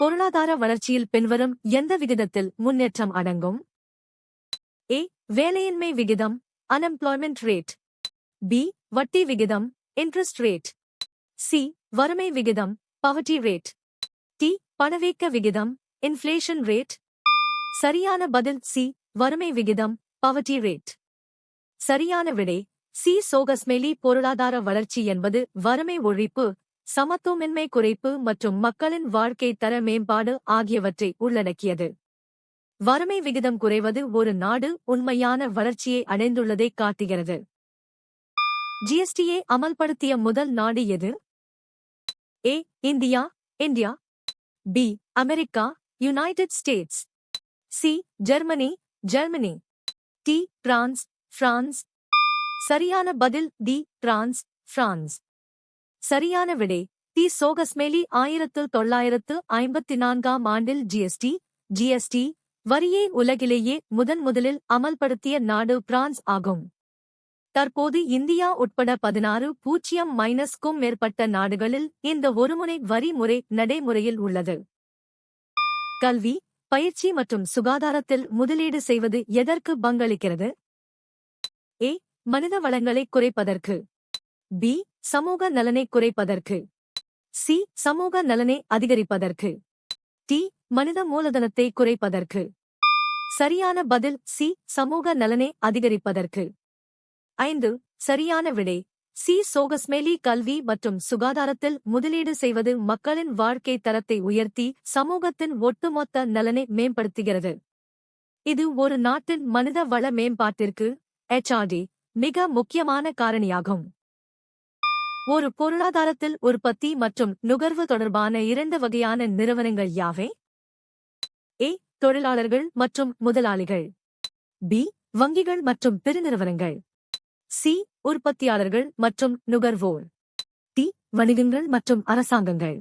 பொருளாதார வளர்ச்சியில் பின்வரும் எந்த விகிதத்தில் முன்னேற்றம் அடங்கும்? ஏ. வேலையின்மை விகிதம் அன்எம்ப்ளாய்மெண்ட் ரேட். பி. வட்டி விகிதம் இன்ட்ரெஸ்ட் ரேட். சி. வறுமை விகிதம் பவர்ட்டி ரேட். டி. பணவீக்க விகிதம் இன்ஃப்ளேஷன் ரேட். சரியான பதில் சி. வறுமை விகிதம் பவர்ட்டி ரேட். சரியான விடை சி. சோகஸ்மெலி. பொருளாதார வளர்ச்சி என்பது வறுமை ஒழிப்பு, சமத்துவமின்மை குறைப்பு மற்றும் மக்களின் வாழ்க்கை தர மேம்பாடு ஆகியவற்றை உள்ளடக்கியது. வறுமை விகிதம் குறைவது ஒரு நாடு உண்மையான வளர்ச்சியை அடைந்துள்ளதை காட்டுகிறது. ஜிஎஸ்டியை அமல்படுத்திய முதல் நாடு எது? A. India India. B. America United States. C. Germany Germany. D. France France. சரியான பதில் டி. France France. சரியான விடை டி. சோகஸ்மெலி. 1954ஆம் ஆண்டில் ஜிஎஸ்டி வரியை உலகிலேயே முதலில் அமல்படுத்திய நாடு பிரான்ஸ் ஆகும். தற்போது இந்தியா உட்பட 16க்கும் மேற்பட்ட நாடுகளில் இந்த ஒருமுனை வரி முறை நடைமுறையில் உள்ளது. கல்வி, பயிற்சி மற்றும் சுகாதாரத்தில் முதலீடு செய்வது எதற்கு பங்களிக்கிறது? ஏ. மனித வளங்களை குறைப்பதற்கு. பி. சமூக நலனை குறைப்பதற்கு. சி. சமூக நலனை அதிகரிப்பதற்கு. டி. மனித மூலதனத்தை குறைப்பதற்கு. சரியான பதில் சி. சமூக நலனை அதிகரிப்பதற்கு. 5. சரியான விடை சி. சோகஸ்மெலி. கல்வி மற்றும் சுகாதாரத்தில் முதலீடு செய்வது மக்களின் வாழ்க்கை தரத்தை உயர்த்தி சமூகத்தின் ஒட்டுமொத்த நலனை மேம்படுத்துகிறது. இது ஒரு நாட்டின் மனித வள மேம்பாட்டிற்கு HRD மிக முக்கியமான காரணியாகும். ஒரு பொருளாதாரத்தில் உற்பத்தி மற்றும் நுகர்வு தொடர்பான 2 வகையான நிறுவனங்கள் யாவை? ஏ. தொழிலாளர்கள் மற்றும் முதலாளிகள். பி. வங்கிகள் மற்றும் பெருநிறுவனங்கள். சி. உற்பத்தியாளர்கள் மற்றும் நுகர்வோர். டி. வணிகங்கள் மற்றும் அரசாங்கங்கள்.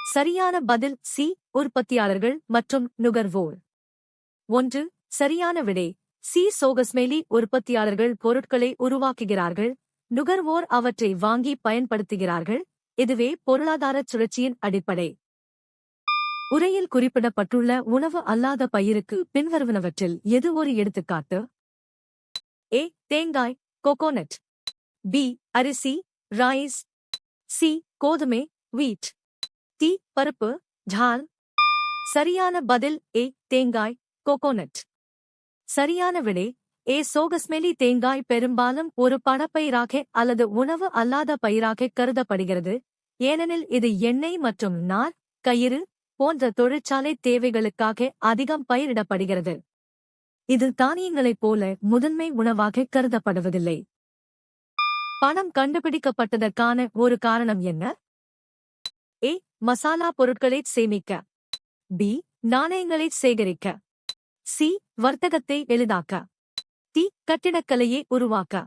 சரியான பதில் சி. உற்பத்தியாளர்கள் மற்றும் நுகர்வோர். 1. சரியான விடை சி. சோகஸ்மெலி. உற்பத்தியாளர்கள் பொருட்களை உருவாக்குகிறார்கள், நுகர்வோர் அவற்றை வாங்கி பயன்படுத்துகிறார்கள். இதுவே பொருளாதாரச் சுழற்சியின் அடிப்படை. உரையில் குறிப்பிடப்பட்டுள்ள உணவு அல்லாத பயிருக்கு பின்வருவனவற்றில் எது ஒரு எடுத்துக்காட்டு? ஏ. தேங்காய் கோகோனட். பி. அரிசி ரைஸ். சி. கோதுமை வீட். டி. பருப்பு ஜால். சரியான பதில் ஏ. தேங்காய் கோகோனட். சரியான விடை ஏ. சோகஸ்மெலி. தேங்காய் பெரும்பாலும் ஒரு பணப்பயிராக அல்லது உணவு அல்லாத பயிராக கருதப்படுகிறது, ஏனெனில் இது எண்ணெய் மற்றும் நார், கயிறு போன்ற தொழிற்சாலை தேவைகளுக்காக அதிகம் பயிரிடப்படுகிறது. இது தானியங்களைப் போல முதன்மை உணவாக கருதப்படுவதில்லை. பணம் கண்டுபிடிக்கப்பட்டதற்கான ஒரு காரணம் என்ன? ஏ. மசாலா பொருட்களைச் சேமிக்க. பி. நாணயங்களைச் சேகரிக்க. சி. வர்த்தகத்தை எளிதாக்க. டி. கட்டிடக்கலையை உருவாக்க.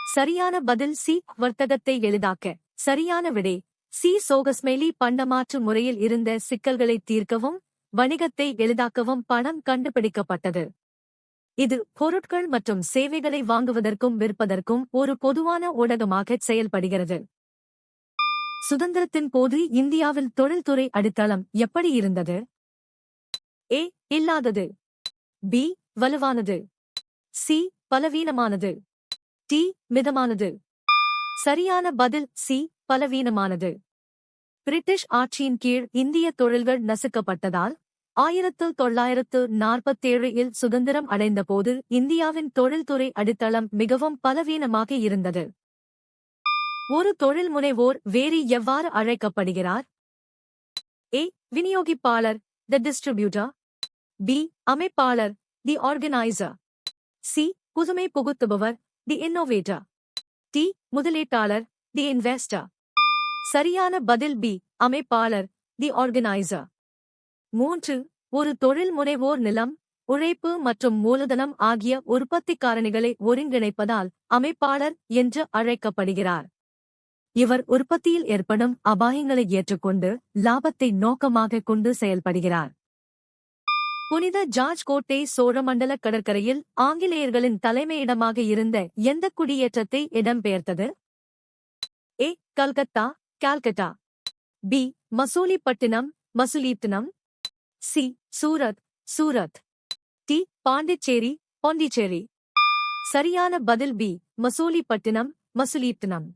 சரியான பதில் சி. வர்த்தகத்தை எளிதாக்க. சரியான விடை சி. சோகஸ்மெலி. பண்டமாற்று முறையில் இருந்த சிக்கல்களை தீர்க்கவும் வணிகத்தை எளிதாக்கவும் பணம் கண்டுபிடிக்கப்பட்டது. இது பொருட்கள் மற்றும் சேவைகளை வாங்குவதற்கும் விற்பதற்கும் ஒரு பொதுவான ஊடகமாகச் செயல்படுகிறது. சுதந்திரத்தின் போது இந்தியாவில் தொழில்துறை அடித்தளம் எப்படி இருந்தது? ஏ. இல்லாதது. பி. வலுவானது. சி. பலவீனமானது. டி. மிதமானது. சரியான பதில் சி. பலவீனமானது. பிரிட்டிஷ் ஆட்சியின் கீழ் இந்திய தொழில்கள் நசுக்கப்பட்டதால் 1947இல் சுதந்திரம் அடைந்தபோது இந்தியாவின் தொழில்துறை அடித்தளம் மிகவும் பலவீனமாக இருந்தது. ஒரு தொழில் முனைவோர் வேறு எவ்வாறு அழைக்கப்படுகிறார்? ஏ. விநியோகிப்பாளர் தி டிஸ்ட்ரிபியூட்டர். பி. அமைப்பாளர் தி ஆர்கனைசர். சி. புதுமை புகுத்துபவர் தி இன்னோவேட்டர். டி. முதலீட்டாளர் தி இன்வெஸ்டர். சரியான பதில் பி. அமைப்பாளர் தி ஆர்கனைசர். 3. ஒரு தொழில் முனைவோர் நிலம், உழைப்பு மற்றும் மூலதனம் ஆகிய உற்பத்தி காரணிகளை ஒருங்கிணைப்பதால் அமைப்பாளர் என்று அழைக்கப்படுகிறார். இவர் உற்பத்தியில் ஏற்படும் அபாயங்களை ஏற்றுக்கொண்டு லாபத்தை நோக்கமாக கொண்டு செயல்படுகிறார். புனித ஜார்ஜ் கோட்டை சோழமண்டல கடற்கரையில் ஆங்கிலேயர்களின் தலைமையிடமாக இருந்த எந்த குடியேற்றத்தை இடம்பெயர்த்தது? A. Calcutta Calcutta. B. Masulipatnam Masulipatnam. C Surat, Surat. D Pondicherry, Pondicherry. சரியான பதில் பி மசூலிப்பட்டினம், மசுலீப்டனம்.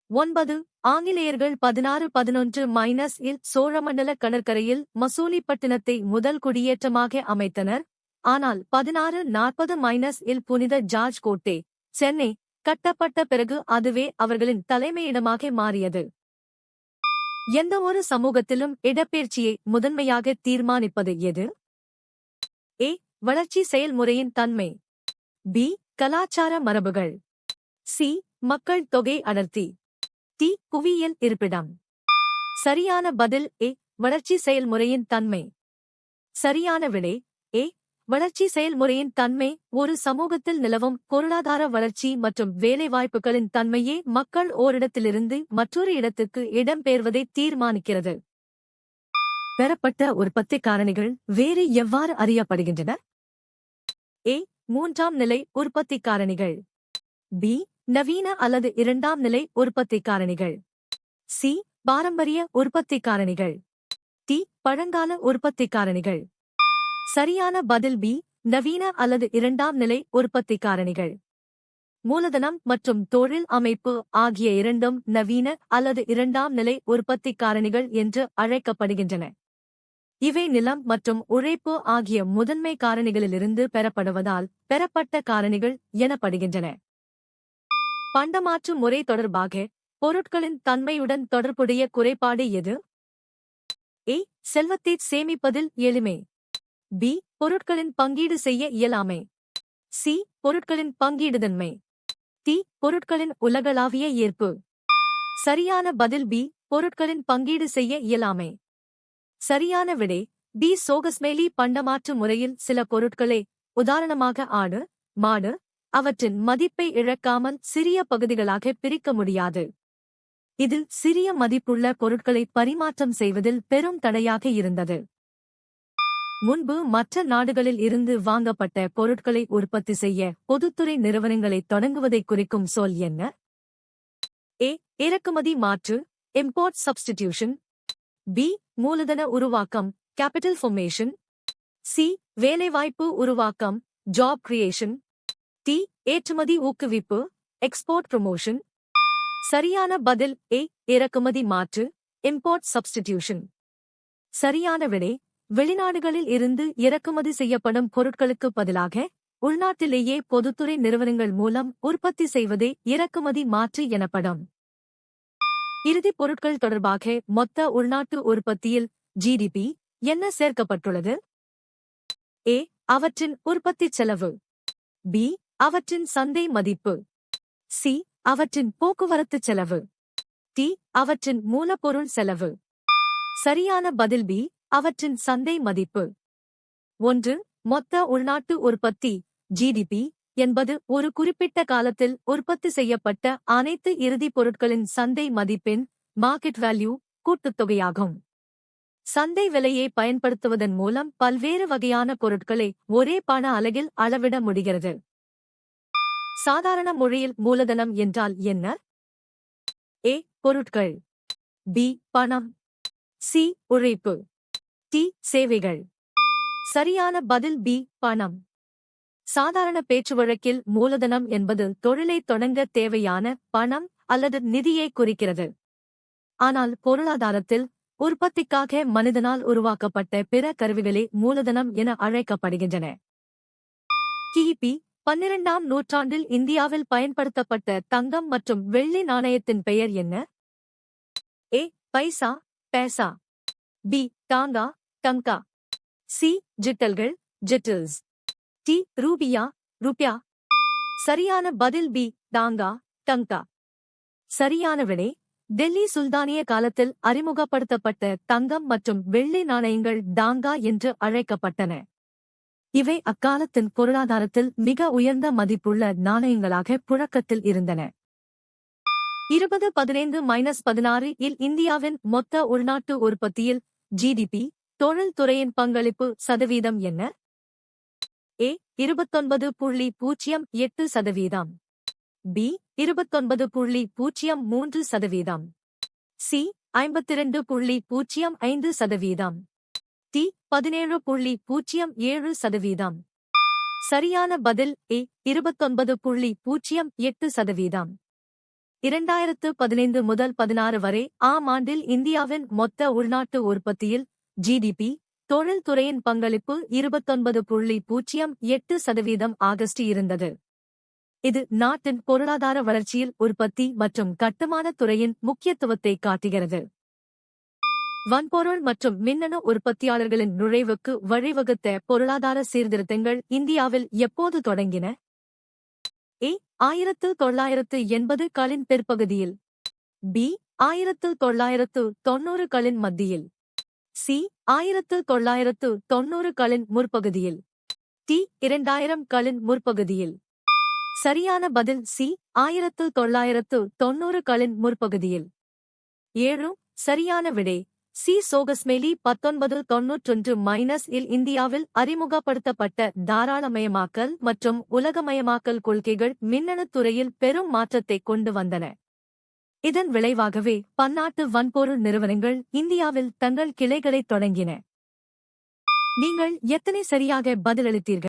9. ஆங்கிலேயர்கள் 1611 இல் சோழமண்டல கடற்கரையில் மசூலிப்பட்டினத்தை முதல் குடியேற்றமாக அமைத்தனர். ஆனால் 1640 இல் புனித ஜார்ஜ் கோட்டை, சென்னை கட்டப்பட்ட பிறகு அதுவே அவர்களின் தலைமையிடமாக மாறியது. எந்தவொரு சமூகத்திலும் இடப்பெயர்ச்சியை முதன்மையாக தீர்மானிப்பது எது? ஏ வளர்ச்சி செயல்முறையின் தன்மை. பி கலாச்சார மரபுகள். சி மக்கள் தொகை அடர்த்தி. டி புவியியல் இருப்பிடம். சரியான பதில் ஏ வளர்ச்சி செயல்முறையின் தன்மை. சரியான விடை ஏ வளர்ச்சி செயல்முறையின் தன்மை. ஒரு சமூகத்தில் நிலவும் பொருளாதார வளர்ச்சி மற்றும் வேலைவாய்ப்புகளின் தன்மையே மக்கள் ஓரிடத்திலிருந்து மற்றொரு இடத்துக்கு இடம்பெயர்வதை தீர்மானிக்கிறது. பெறப்பட்ட உற்பத்தி காரணிகள் வேறு எவ்வாறு அறியப்படுகின்றன? ஏ மூன்றாம் நிலை உற்பத்தி காரணிகள். பி நவீன அல்லது இரண்டாம் நிலை உற்பத்தி காரணிகள். சி பாரம்பரிய உற்பத்தி காரணிகள். டி பழங்கால உற்பத்தி காரணிகள். சரியான பதில் பி நவீன அல்லது இரண்டாம் நிலை உற்பத்தி காரணிகள். மூலதனம் மற்றும் தொழில் அமைப்பு ஆகிய இரண்டும் நவீன அல்லது இரண்டாம் நிலை உற்பத்தி காரணிகள் என்று அழைக்கப்படுகின்றன. இவை நிலம் மற்றும் உழைப்பு ஆகிய முதன்மை காரணிகளிலிருந்து பெறப்படுவதால் பெறப்பட்ட காரணிகள் எனப்படுகின்றன. பண்டமாற்று முறை தொடர்பாக பொருட்களின் தன்மையுடன் தொடர்புடைய குறைபாடு எது? ஏ செல்வத்தை சேமிப்பதில் எளிமை. பி பொருட்களின் பங்கீடு செய்ய இயலாமை. சி பொருட்களின் பங்கீடுதன்மை. டி பொருட்களின் உலகளாவிய ஏற்பு. சரியான பதில் பி பொருட்களின் பங்கீடு செய்ய இயலாமை. சரியான விடை பி சோகஸ்மேலி. பண்டமாற்று முறையில் சில பொருட்களை, உதாரணமாக ஆடு, மாடு, அவற்றின் மதிப்பை இழக்காமல் சிறிய பகுதிகளாக பிரிக்க முடியாது. இது சிறிய மதிப்புள்ள பொருட்களை பரிமாற்றம் செய்வதில் பெரும் தடையாக இருந்தது. முன்பு மற்ற நாடுகளில் இருந்து வாங்கப்பட்ட பொருட்களை உற்பத்தி செய்ய பொதுத்துறை நிறுவனங்களை தொடங்குவதை குறிக்கும் சொல் என்ன? ஏ இறக்குமதி மாற்று, இம்போர்ட் சப்ஸ்டிடியூஷன். பி மூலதன உருவாக்கம், கேபிட்டல் ஃபார்மேஷன். சி வேலைவாய்ப்பு உருவாக்கம், ஜாப் கிரியேஷன். டி ஏற்றுமதி ஊக்குவிப்பு, எக்ஸ்போர்ட் ப்ரமோஷன். சரியான பதில் ஏ இறக்குமதி மாற்று, இம்போர்ட் சப்ஸ்டிடியூஷன். சரியான விடை வெளிநாடுகளில் இருந்து இறக்குமதி செய்யப்படும் பொருட்களுக்கு பதிலாக உள்நாட்டிலேயே பொதுத்துறை நிறுவனங்கள் மூலம் உற்பத்தி செய்வதே இறக்குமதி மாற்று எனப்படும். இறுதிப் பொருட்கள் தொடர்பாக மொத்த உள்நாட்டு உற்பத்தியில் ஜிடிபி என்ன சேர்க்கப்பட்டுள்ளது? ஏ அவற்றின் உற்பத்திச் செலவு. பி அவற்றின் சந்தை மதிப்பு. சி அவற்றின் போக்குவரத்துச் செலவு. டி அவற்றின் மூலப்பொருள் செலவு. சரியான பதில் பி அவற்றின் சந்தை மதிப்பு. 1. மொத்த உள்நாட்டு உற்பத்தி ஜிடிபி என்பது ஒரு குறிப்பிட்ட காலத்தில் உற்பத்தி செய்யப்பட்ட அனைத்து இறுதிப் பொருட்களின் சந்தை மதிப்பின் மார்க்கெட் வேல்யூ கூட்டுத்தொகையாகும். சந்தை விலையை பயன்படுத்துவதன் மூலம் பல்வேறு வகையான பொருட்களை ஒரே பண அலகில் அளவிட முடிகிறது. சாதாரண மொழியில் மூலதனம் என்றால் என்ன? ஏ பொருட்கள். பி பணம். சி உழைப்பு. டி சேவைகள். சரியான பதில் பி பணம். சாதாரண பேச்சுவழக்கில் மூலதனம் என்பது தொழிலை தொடங்க தேவையான பணம் அல்லது நிதியை குறிக்கிறது. ஆனால் பொருளாதாரத்தில் உற்பத்திக்காக மனிதனால் உருவாக்கப்பட்ட பிற கருவிகளே மூலதனம் என அழைக்கப்படுகின்றன. கிபி 12ஆம் நூற்றாண்டில் இந்தியாவில் பயன்படுத்தப்பட்ட தங்கம் மற்றும் வெள்ளி நாணயத்தின் பெயர் என்ன? ஏ பைசா, பேசா. பி டாங்கா, டங்கா. சி ஜிட்டல்கள், ஜிட்டில்ஸ். டி ரூபியா, ருப்யா. சரியான பதில் பி டாங்கா, டங்கா. சரியான விடை டெல்லி சுல்தானிய காலத்தில் அறிமுகப்படுத்தப்பட்ட தங்கம் மற்றும் வெள்ளி நாணயங்கள் டாங்கா என்று அழைக்கப்பட்டன. இவை அக்காலத்தின் பொருளாதாரத்தில் மிக உயர்ந்த மதிப்புள்ள நாணயங்களாக புழக்கத்தில் இருந்தன. 2015-16 இல் இந்தியாவின் மொத்த உள்நாட்டு உற்பத்தியில் ஜிடிபி தொழில் துறையின் பங்களிப்பு சதவீதம் என்ன? ஏ 29.08%. பி 29.03%. சி 52.05%. டி 17.07%. சரியான பதில் ஏ 29.08%. 2015 முதல் 16 வரை ஆம் ஆண்டில் இந்தியாவின் மொத்த உள்நாட்டு உற்பத்தியில் ஜிடிபி தொழில்துறையின் பங்களிப்பு 29.08% ஆகஸ்ட் இருந்தது. இது நாட்டின் பொருளாதார வளர்ச்சியில் உற்பத்தி மற்றும் கட்டுமானத் துறையின் முக்கியத்துவத்தை காட்டுகிறது. வன்பொருள் மற்றும் மின்னணு உற்பத்தியாளர்களின் நுழைவுக்கு வழிவகுத்த பொருளாதார சீர்திருத்தங்கள் இந்தியாவில் எப்போது தொடங்கின? ஏ 1980களின் பிற்பகுதியில். பி 1990களின் மத்தியில். சி 1990களின் முற்பகுதியில். டி 2000களின் முற்பகுதியில். சரியான பதில் சி 1990களின் முற்பகுதியில். 7 சரியான விடை சி. சோகஸ்மேலி 1991 இல் இந்தியாவில் அறிமுகப்படுத்தப்பட்ட தாராளமயமாக்கல் மற்றும் உலகமயமாக்கல் கொள்கைகள் மின்னணுத் துறையில் பெரும் மாற்றத்தை கொண்டு வந்தன. இதன் விளைவாகவே பன்னாட்டு வன்பொருள் நிறுவனங்கள் இந்தியாவில் தங்கள் கிளைகளைத் தொடங்கின. நீங்கள் எத்தனை சரியாக பதிலளித்தீர்கள்?